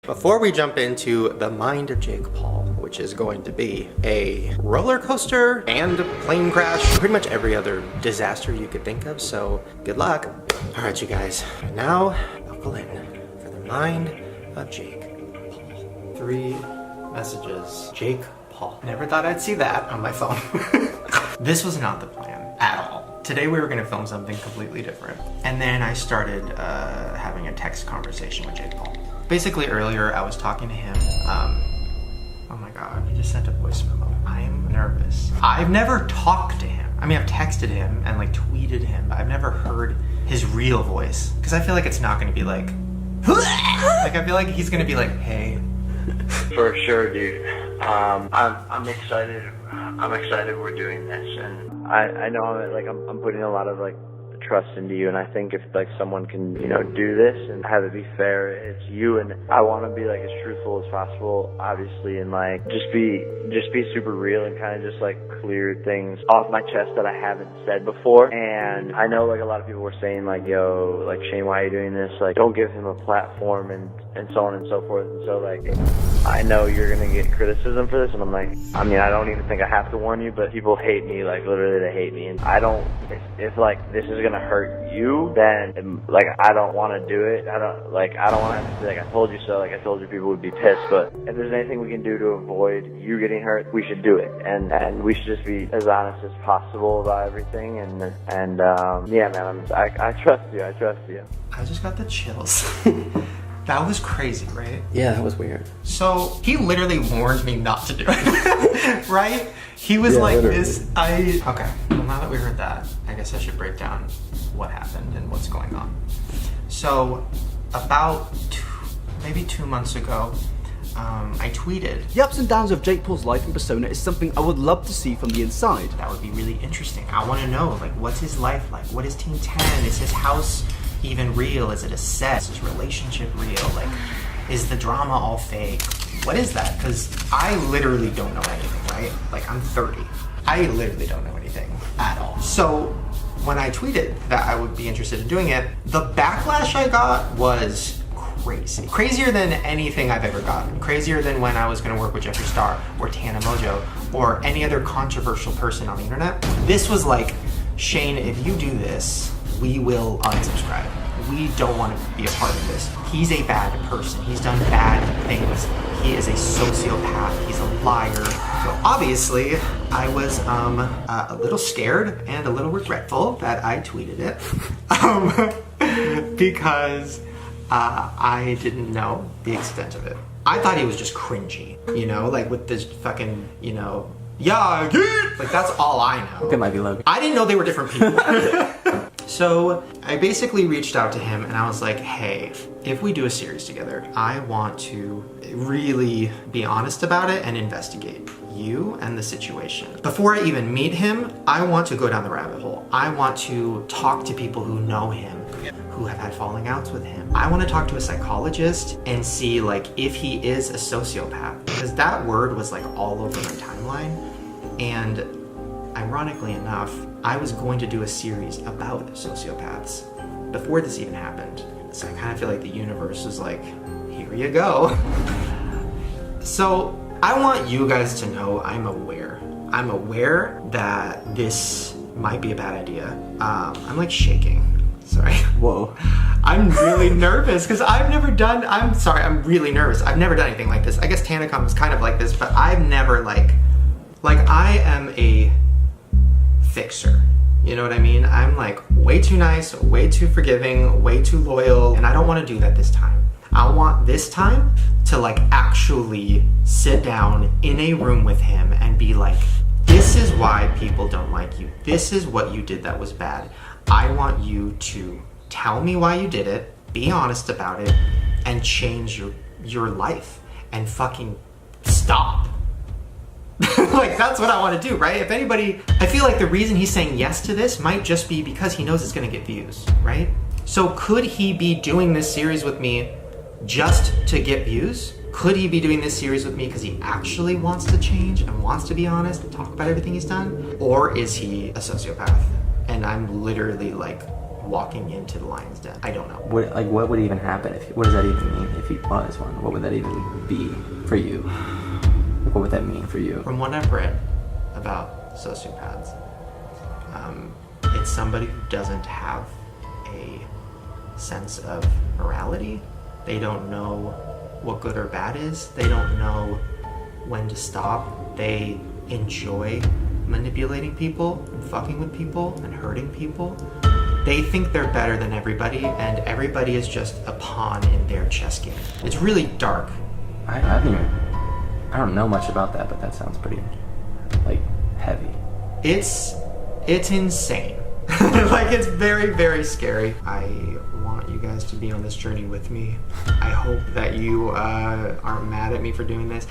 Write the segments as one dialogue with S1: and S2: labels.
S1: Before we jump into the mind of Jake Paul, which is going to be a roller coaster and plane crash, pretty much every other disaster you could think of, so good luck. All right, you guys, now buckle in for the mind of Jake Paul. 3 messages. Jake Paul. Never thought I'd see that on my phone. This was not the plan at all. Today we were gonna film something completely different. And then I started having a text conversation with Jake Paul. Basically earlier I was talking to him. Oh my God, he just sent a voice memo. I'm nervous. I've never talked to him. I mean, I've texted him and like tweeted him, but I've never heard his real voice. Cause I feel like it's not gonna be like I feel like he's gonna be like, hey.
S2: For sure, dude. I'm excited. I'm excited we're doing this, and I know I'm putting a lot of like trust into you, and I think if like someone can do this and have it be fair, it's you. And I want to be like as truthful as possible, obviously, and like just be super real and kind of just like clear things off my chest that I haven't said before. And I know like a lot of people were saying like, yo, like Shane, why are you doing this? Like, don't give him a platform and so on and so forth. And so like, I know you're gonna get criticism for this, and I'm like, I mean, I don't even think I have to warn you, but people hate me, like literally they hate me, and I don't. If like this is gonna hurt you, then like I don't want to do it. I don't want to have to be like, I told you so. Like I told you, people would be pissed. But if there's anything we can do to avoid you getting hurt, we should do it, and we should just be as honest as possible about everything. And yeah, man, I trust you. I trust you.
S1: I just got the chills. That was crazy, right?
S3: Yeah, that was weird.
S1: So he literally warned me not to do it, right? He was like
S3: literally.
S1: this. Okay, well now that we heard that, I guess I should break down what happened and what's going on. So about maybe 2 months ago, I tweeted.
S4: The ups and downs of Jake Paul's life and persona is something I would love to see from the inside.
S1: That would be really interesting. I want to know, like, what's his life like? What is Team 10? Is his house even real? Is it a set? Is his relationship real? Like, is the drama all fake? What is that? Because I literally don't know anything, right? Like, I'm 30. I literally don't know anything at all. So when I tweeted that I would be interested in doing it, the backlash I got was crazy. Crazier than anything I've ever gotten. Crazier than when I was gonna work with Jeffree Star or Tana Mojo or any other controversial person on the internet. This was like, Shane, if you do this, we will unsubscribe. We don't want to be a part of this. He's a bad person. He's done bad things. He is a sociopath. He's a liar. So obviously, I was a little scared and a little regretful that I tweeted it because I didn't know the extent of it. I thought he was just cringy, like with this fucking, yeah, like that's all I know.
S3: That might be Logan.
S1: I didn't know they were different people. So I basically reached out to him and I was like, hey, if we do a series together, I want to really be honest about it and investigate you and the situation. Before I even meet him, I want to go down the rabbit hole. I want to talk to people who know him, who have had falling outs with him. I want to talk to a psychologist and see like if he is a sociopath, because that word was like all over my timeline. And ironically enough, I was going to do a series about sociopaths before this even happened. So I kind of feel like the universe was like, here you go. So I want you guys to know I'm aware. I'm aware that this might be a bad idea. I'm like shaking. Sorry.
S3: Whoa.
S1: I'm really nervous because I'm really nervous. I've never done anything like this. I guess Tanacom is kind of like this, but I've never like I am a fixer. You know what I mean? I'm like way too nice, way too forgiving, way too loyal, and I don't want to do that this time. I want this time to like actually sit down in a room with him and be like, this is why people don't like you. This is what you did that was bad. I want you to tell me why you did it, be honest about it, and change your life and fucking stop. Like, that's what I want to do, right? If anybody, I feel like the reason he's saying yes to this might just be because he knows it's going to get views, right? So could he be doing this series with me just to get views? Could he be doing this series with me because he actually wants to change and wants to be honest and talk about everything he's done? Or is he a sociopath? And I'm literally like walking into the lion's den. I don't know.
S3: What would even happen what does that even mean if he was one? What would that even be for you? What would that mean for you?
S1: From what I've read about sociopaths, it's somebody who doesn't have a sense of morality. They don't know what good or bad is. They don't know when to stop. They enjoy manipulating people and fucking with people and hurting people. They think they're better than everybody, and everybody is just a pawn in their chess game. It's really dark.
S3: I don't know much about that, but that sounds pretty, heavy.
S1: It's insane. It's very, very scary. I want you guys to be on this journey with me. I hope that you aren't mad at me for doing this.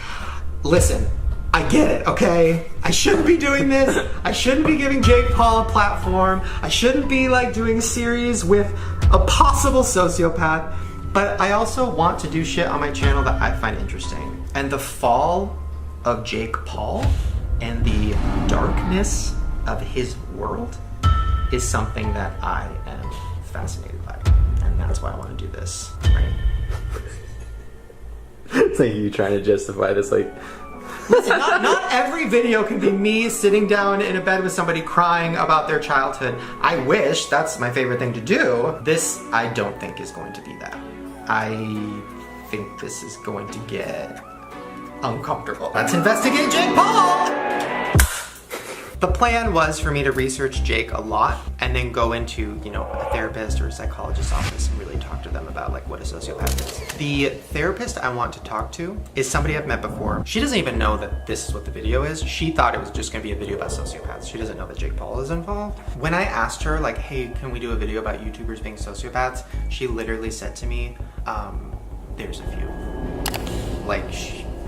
S1: Listen, I get it, okay? I shouldn't be doing this. I shouldn't be giving Jake Paul a platform. I shouldn't be doing a series with a possible sociopath. But I also want to do shit on my channel that I find interesting. And the fall of Jake Paul and the darkness of his world is something that I am fascinated by. And that's why I want to do this, right?
S3: It's you trying to justify this,
S1: Listen, not every video can be me sitting down in a bed with somebody crying about their childhood. I wish, that's my favorite thing to do. This, I don't think is going to be that. I think this is going to get uncomfortable. Let's investigate Jake Paul! The plan was for me to research Jake a lot and then go into, a therapist or a psychologist's office and really talk to them about what a sociopath is. The therapist I want to talk to is somebody I've met before. She doesn't even know that this is what the video is. She thought it was just gonna be a video about sociopaths. She doesn't know that Jake Paul is involved. When I asked her hey, can we do a video about YouTubers being sociopaths? She literally said to me, there's a few.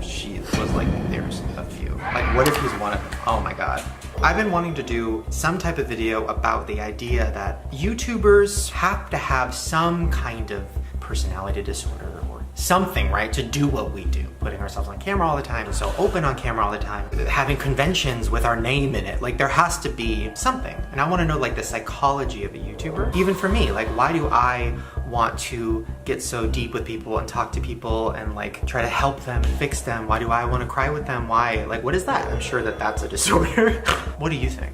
S1: She was there's a few. What if he's one of them? Oh my God. I've been wanting to do some type of video about the idea that YouTubers have to have some kind of personality disorder or something, right, to do what we do. Putting ourselves on camera all the time, so open on camera all the time, having conventions with our name in it. There has to be something. And I want to know the psychology of a YouTuber. Even for me, why do I want to get so deep with people and talk to people and try to help them and fix them? Why do I want to cry with them? Why? What is that? I'm sure that that's a disorder. What do you think?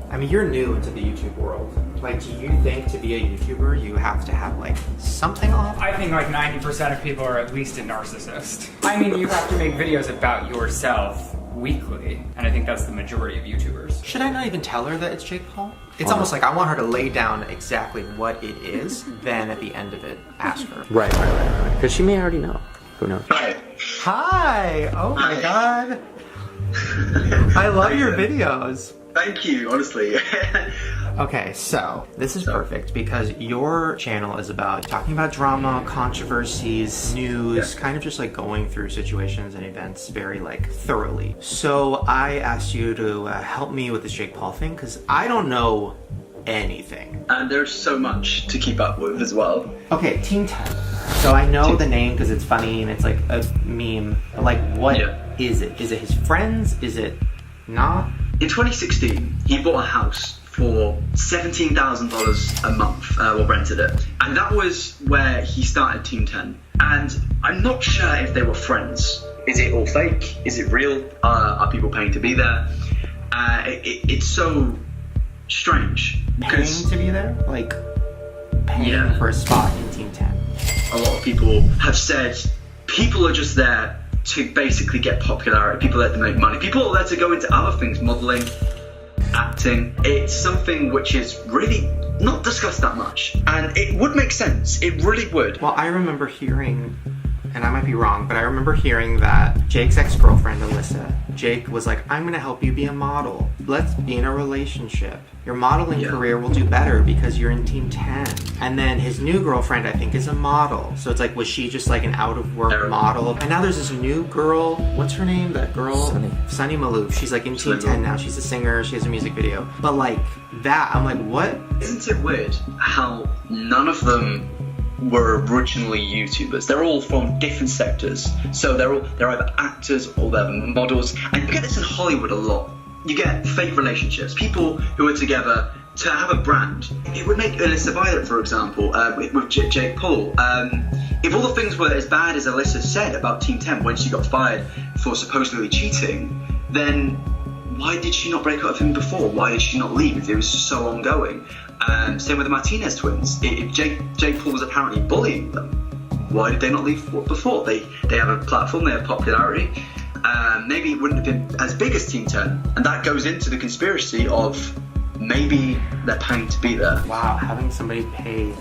S1: I mean, you're new into the YouTube world. Do you think to be a YouTuber, you have to have, something off?
S5: I think 90% of people are at least a narcissist. I mean, you have to make videos about yourself weekly, and I think that's the majority of YouTubers.
S1: Should I not even tell her that it's Jake Paul? It's almost I want her to lay down exactly what it is, then at the end of it, ask her.
S3: Right. Because she may already know. Who knows?
S1: Hi! Oh my God. I love your videos.
S6: Thank you, honestly.
S1: Okay, so this is perfect because your channel is about talking about drama, controversies, news, kind of just going through situations and events very thoroughly. So I asked you to help me with this Jake Paul thing because I don't know anything.
S6: And there's so much to keep up with as well.
S1: Okay, Team 10. So I know the name because it's funny and it's a meme. What is it? Is it his friends? Is it not?
S6: In 2016, he bought a house for $17,000 a month, or rented it. And that was where he started Team 10. And I'm not sure if they were friends. Is it all fake? Is it real? Are people paying to be there? It's so strange.
S1: Paying to be there? Paying for a spot in Team 10.
S6: A lot of people have said people are just there to basically get popularity. People are there to make money. People are there to go into other things, modeling, acting. It's something which is really not discussed that much. And it would make sense. It really would.
S1: Well, I remember hearing, and I might be wrong, but I remember hearing that Jake's ex-girlfriend, Alyssa, Jake was I'm gonna help you be a model. Let's be in a relationship. Your modeling career will do better because you're in Team 10. And then his new girlfriend, I think, is a model. So it's was she just an out-of-work model? And now there's this new girl, what's her name? That girl? Sunny Malouf. She's in Team 10 now. She's a singer, she has a music video. But that, I'm what?
S6: Isn't it weird how none of them were originally YouTubers? They're all from different sectors. So they're either actors or they're models. And you get this in Hollywood a lot. You get fake relationships. People who are together to have a brand, it would make Alyssa Violet, for example, with Jake Paul. If all the things were as bad as Alyssa said about Team 10 when she got fired for supposedly cheating, then why did she not break up with him before? Why did she not leave if it was so ongoing? Same with the Martinez twins. If Jake Paul was apparently bullying them, why did they not leave before? They have a platform, they have popularity. Maybe it wouldn't have been as big as Team 10. And that goes into the conspiracy of maybe they're paying to be there.
S1: Wow, having somebody pay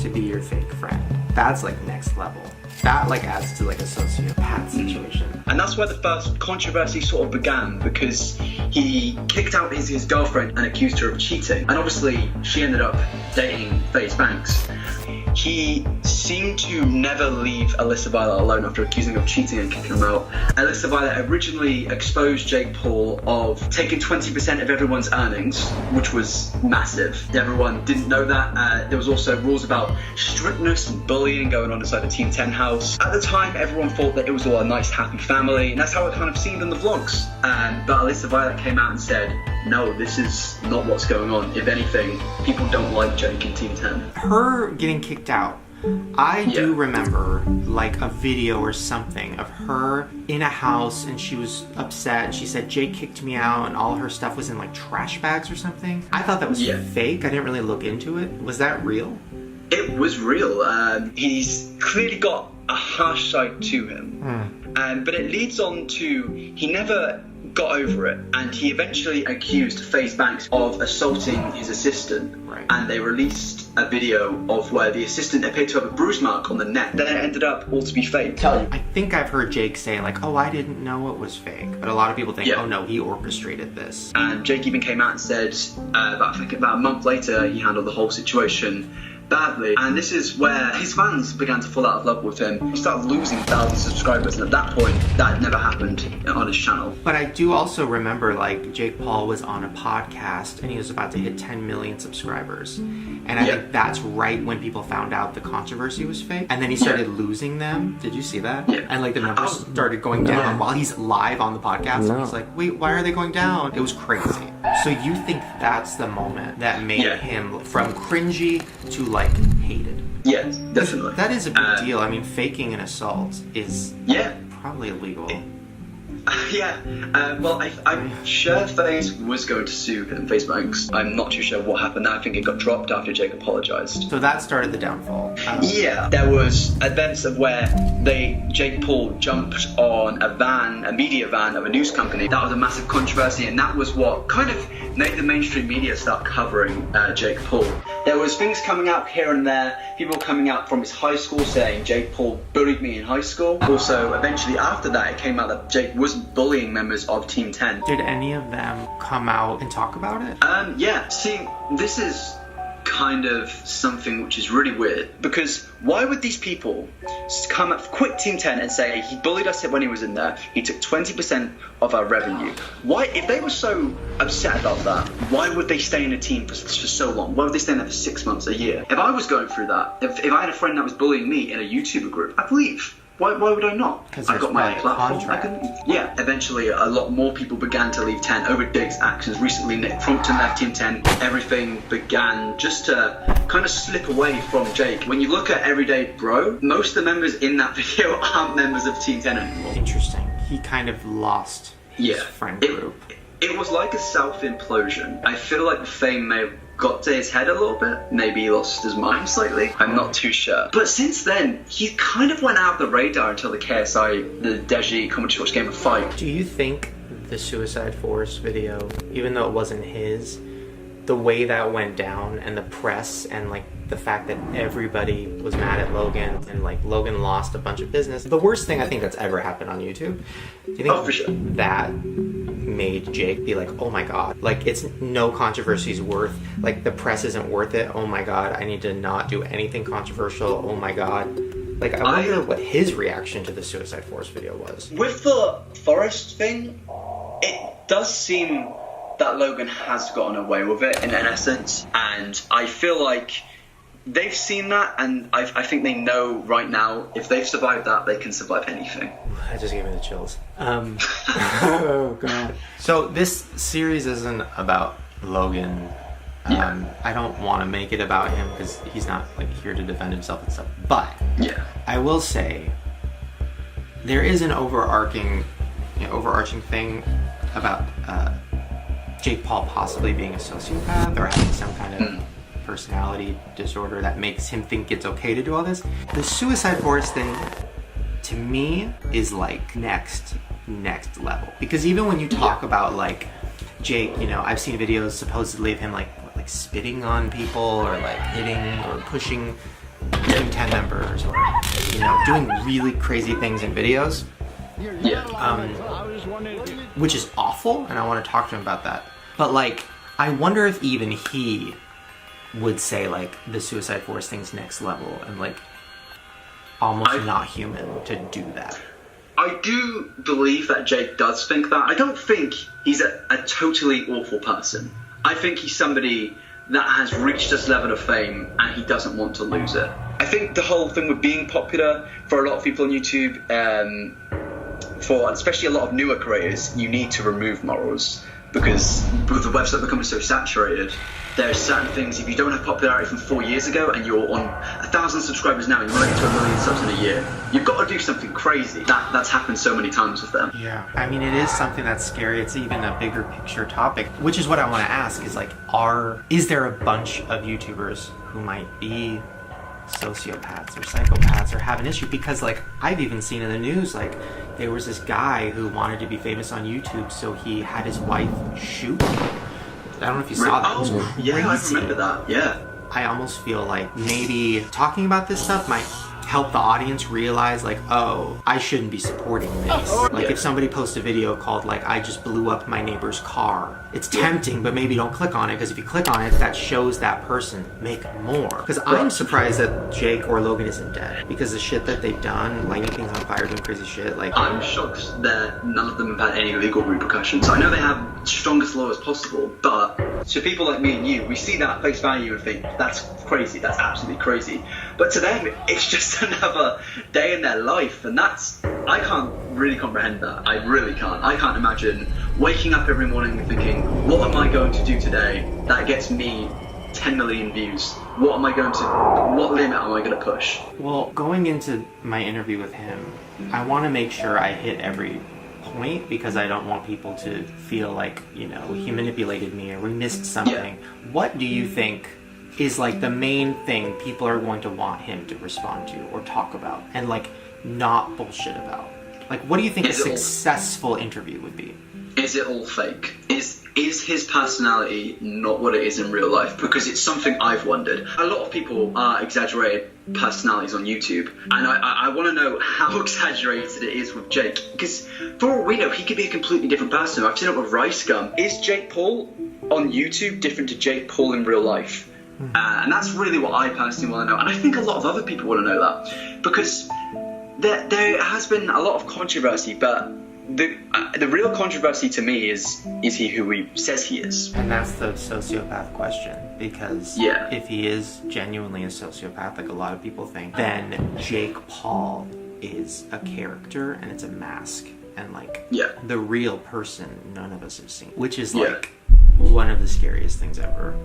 S1: to be your fake friend. That's like next level. That like adds to like a sociopath situation.
S6: And that's where the first controversy sort of began, because he kicked out his girlfriend and accused her of cheating. And obviously she ended up dating FaZe Banks. He seemed to never leave Alyssa Violet alone after accusing her of cheating and kicking him out. Alyssa Violet originally exposed Jake Paul of taking 20% of everyone's earnings, which was massive. Everyone didn't know that. There was also rules about strictness and bullying going on inside the Team 10 house. At the time, everyone thought that it was all a nice, happy family, and that's how it kind of seemed in the vlogs. But Alyssa Violet came out and said, no, this is not what's going on. If anything, people don't like Jake in Team 10.
S1: Her getting kicked out, I do remember like a video or something of her in a house and she was upset and she said Jake kicked me out and all her stuff was in like trash bags or something. I thought that was fake. I didn't really look into it. Was that real?
S6: It was real. He's clearly got a harsh side to him. But it leads on to he never got over it, and he eventually accused FaZe Banks of assaulting his assistant. And they released a video of where the assistant appeared to have a bruise mark on the neck that ended up all to be fake.
S1: I think I've heard Jake say like, oh, I didn't know it was fake. But a lot of people think, oh no, he orchestrated this.
S6: And Jake even came out and said, about a month later, he handled the whole situation badly. And this is where his fans began to fall out of love with him. He started losing thousands of subscribers, and at that point, that had never happened on his channel.
S1: But I do also remember like Jake Paul was on a podcast and he was about to hit 10 million subscribers. And I think that's right when people found out the controversy was fake. And then he started losing them. Did you see that?
S6: Yeah.
S1: And like the numbers started going down while he's live on the podcast. And he's like, wait, why are they going down? It was crazy. So you think that's the moment that made him from cringy to like hated?
S6: Yes, definitely.
S1: That is a big deal. I mean, faking an assault is probably illegal.
S6: Well, I'm sure FaZe was going to sue him, FaZe Banks. I'm not too sure what happened. I think it got dropped after Jake apologized.
S1: So that started the downfall.
S6: There was events of where Jake Paul jumped on a media van of a news company. That was a massive controversy, and that was what kind of made the mainstream media start covering Jake Paul. There was things coming out here and there, people coming out from his high school saying Jake Paul bullied me in high school. Also, eventually after that, it came out that Jake was bullying members of Team 10.
S1: Did any of them come out and talk about it?
S6: See, this is kind of something which is really weird, because why would these people quit Team 10 and say he bullied us when he was in there, he took 20% of our revenue? Why, if they were so upset about that, why would they stay in a team for so long? Why would they stay in there for 6 months, a year? If I was going through that, if I had a friend that was bullying me in a YouTuber group, I'd leave. Why would I not?
S1: Because
S6: I got my platform.
S1: contract.
S6: Eventually a lot more people began to leave 10 over Jake's actions. Recently Nick Crumpton left Team 10. Everything began just to kind of slip away from Jake. When you look at Everyday Bro, most of the members in that video aren't members of Team 10 anymore.
S1: Interesting. He kind of lost his friend group.
S6: It was like a self-implosion. I feel like the fame may have got to his head a little bit. Maybe he lost his mind slightly. I'm not too sure. But since then, he kind of went out of the radar until the KSI, the Deji commentary watch Game of Fight.
S1: Do you think the Suicide Force video, even though it wasn't his, the way that went down and the press and like the fact that everybody was mad at Logan and like Logan lost a bunch of business, the worst thing I think that's ever happened on YouTube, do you think
S6: for sure.
S1: that made Jake be like, oh my god, like it's no controversy's worth, like the press isn't worth it, oh my god, I need to not do anything controversial, oh my god. Like I wonder what his reaction to the Suicide Force video was.
S6: With the Forest thing, it does seem that Logan has gotten away with it in essence, and I feel like they've seen that, and I think they know right now if they've survived that, they can survive anything.
S1: That just gave me the chills. Oh god. So this series isn't about Logan I don't want to make it about him because he's not like here to defend himself and stuff. But
S6: Yeah.
S1: I will say there is an overarching thing about Jake Paul possibly being a sociopath or having some kind of personality disorder that makes him think it's okay to do all this. The Suicide Forest thing, to me, is like next level. Because even when you talk about like Jake, you know, I've seen videos supposedly of him like spitting on people or like hitting or pushing Team 10 members or, you know, doing really crazy things in videos.
S6: Yeah.
S1: Which is awful, and I want to talk to him about that. But like, I wonder if even he would say like the Suicide Forest thing's next level and like almost not human to do that.
S6: I do believe that Jake does think that. I don't think he's a totally awful person. I think he's somebody that has reached this level of fame and he doesn't want to lose it. I think the whole thing with being popular for a lot of people on YouTube, for especially a lot of newer creators, you need to remove morals because with the website becoming so saturated, there's certain things, if you don't have popularity from 4 years ago and you're on 1,000 subscribers now and you want to get to 1 million subs in a year, you've got to do something crazy. That's happened so many times with them.
S1: Yeah, I mean, it is something that's scary. It's even a bigger picture topic, which is what I want to ask is like, is there a bunch of YouTubers who might be sociopaths or psychopaths or have an issue? Because like, I've even seen in the news, like, there was this guy who wanted to be famous on YouTube, so he had his wife shoot him. I don't know if you saw that. It was crazy.
S6: Yeah, I remember that, yeah.
S1: I almost feel like maybe talking about this stuff might help the audience realize like, oh, I shouldn't be supporting this. Like if somebody posts a video called like, I just blew up my neighbor's car, it's tempting, but maybe don't click on it, because if you click on it, that shows that person make more. Because I'm surprised that Jake or Logan isn't dead, because the shit that they've done, lighting things on fire, doing crazy shit, like...
S6: I'm shocked that none of them have had any legal repercussions. I know they have strongest law as possible, but to people like me and you, we see that face value and think, that's crazy, that's absolutely crazy. But to them, it's just another day in their life, and I can't really comprehend that. I really can't. I can't imagine waking up every morning and thinking, what am I going to do today that gets me 10 million views? What limit am I going to push?
S1: Well, going into my interview with him, I want to make sure I hit every point, because I don't want people to feel like, you know, he manipulated me or we missed something. Yeah. What do you think is like the main thing people are going to want him to respond to or talk about and like not bullshit about? Like, what do you think a successful interview would be?
S6: Is it all fake? Is his personality not what it is in real life? Because it's something I've wondered. A lot of people are exaggerated personalities on YouTube, and I want to know how exaggerated it is with Jake. Because for all we know, he could be a completely different person. I've seen it with Rice Gum. Is Jake Paul on YouTube different to Jake Paul in real life? And that's really what I personally want to know. And I think a lot of other people want to know that. Because there has been a lot of controversy, but the real controversy to me is he who he says he is?
S1: And that's the sociopath question, because if he is genuinely a sociopath, like a lot of people think, then Jake Paul is a character and it's a mask, and like the real person none of us have seen, which is like one of the scariest things ever.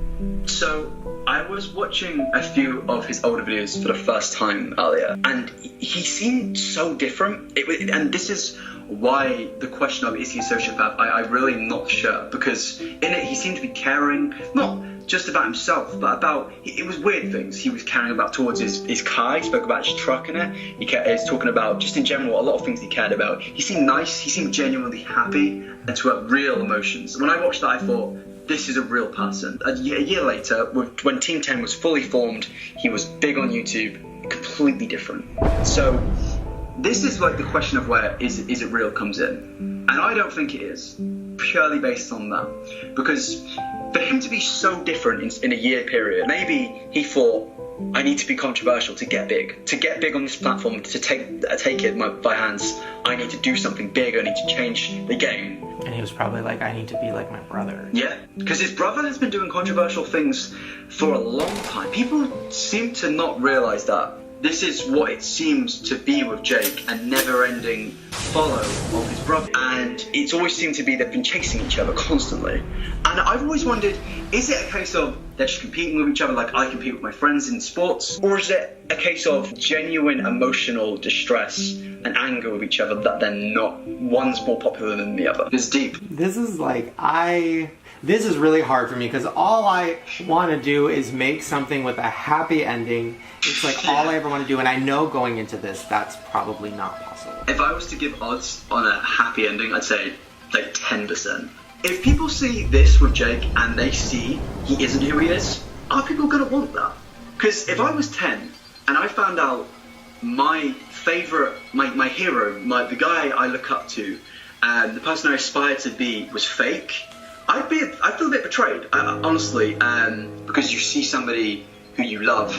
S6: So I was watching a few of his older videos for the first time earlier, and he seemed so different. And this is why the question of is he a sociopath, I'm really not sure, because in it he seemed to be caring not just about himself, but about, it was weird things he was caring about towards his car. He spoke about his truck in it. He was talking about, just in general, a lot of things he cared about. He seemed nice, he seemed genuinely happy, and to have real emotions. When I watched that, I thought, this is a real person. A year later, when Team 10 was fully formed, he was big on YouTube, completely different. So this is like the question of where is it real comes in. And I don't think it is, purely based on that. Because for him to be so different in a year period, maybe he thought, I need to be controversial to get big on this platform, to take it by hands. I need to do something big, I need to change the game.
S1: And he was probably like, I need to be like my brother.
S6: Yeah, because his brother has been doing controversial things for a long time. People seem to not realize that this is what it seems to be with Jake, a never-ending follow of his brother. And it's always seemed to be they've been chasing each other constantly. And I've always wondered, is it a case of they're just competing with each other like I compete with my friends in sports? Or is it a case of genuine emotional distress and anger with each other that they're not, one's more popular than the other? It's deep.
S1: This is like, this is really hard for me because all I want to do is make something with a happy ending. It's like all I ever want to do, and I know going into this, that's probably not possible.
S6: If I was to give odds on a happy ending, I'd say like 10%. If people see this with Jake and they see he isn't who he is, are people going to want that? Because if I was 10 and I found out my favourite, my hero, the guy I look up to, the person I aspire to be was fake, I'd feel a bit betrayed, honestly, because you see somebody who you love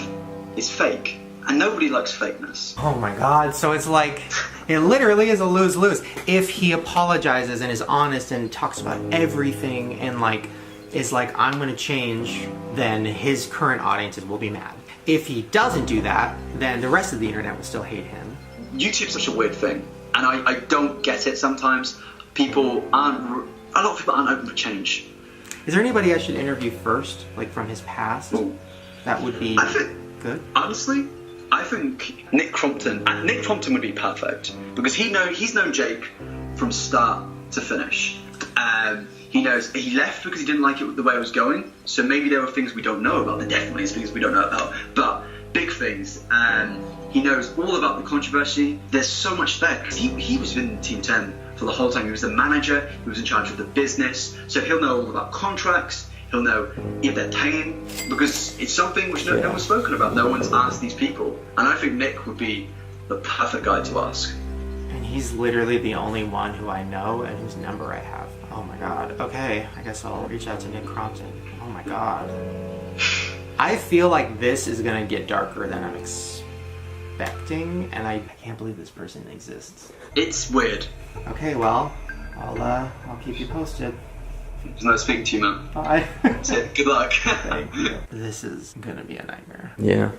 S6: is fake, and nobody likes fakeness.
S1: Oh my god, so it's like, it literally is a lose-lose. If he apologizes and is honest and talks about everything and like, is like, I'm gonna change, then his current audiences will be mad. If he doesn't do that, then the rest of the internet will still hate him.
S6: YouTube's such a weird thing, and I don't get it sometimes. A lot of people aren't open for change.
S1: Is there anybody I should interview first, like from his past?
S6: Ooh.
S1: That would be good.
S6: Honestly, I think Nick Crompton would be perfect because he's known Jake from start to finish. He knows he left because he didn't like it the way it was going. So maybe there were things we don't know about. There definitely is things we don't know about, but big things. He knows all about the controversy. There's so much there. He was in Team 10 for the whole time. He was the manager. He was in charge of the business. So he'll know all about contracts. He'll know if they're paying, because it's something which no one's spoken about. No one's asked these people. And I think Nick would be the perfect guy to ask.
S1: And he's literally the only one who I know and whose number I have. Oh my god. Okay, I guess I'll reach out to Nick Crompton. Oh my god. I feel like this is gonna get darker than I'm expecting, and I can't believe this person exists.
S6: It's weird.
S1: Okay, well, I'll keep you posted.
S6: It's nice speaking to you, man.
S1: Bye.
S6: That's it. Good luck.
S1: Thank you. This is gonna be a nightmare.
S3: Yeah.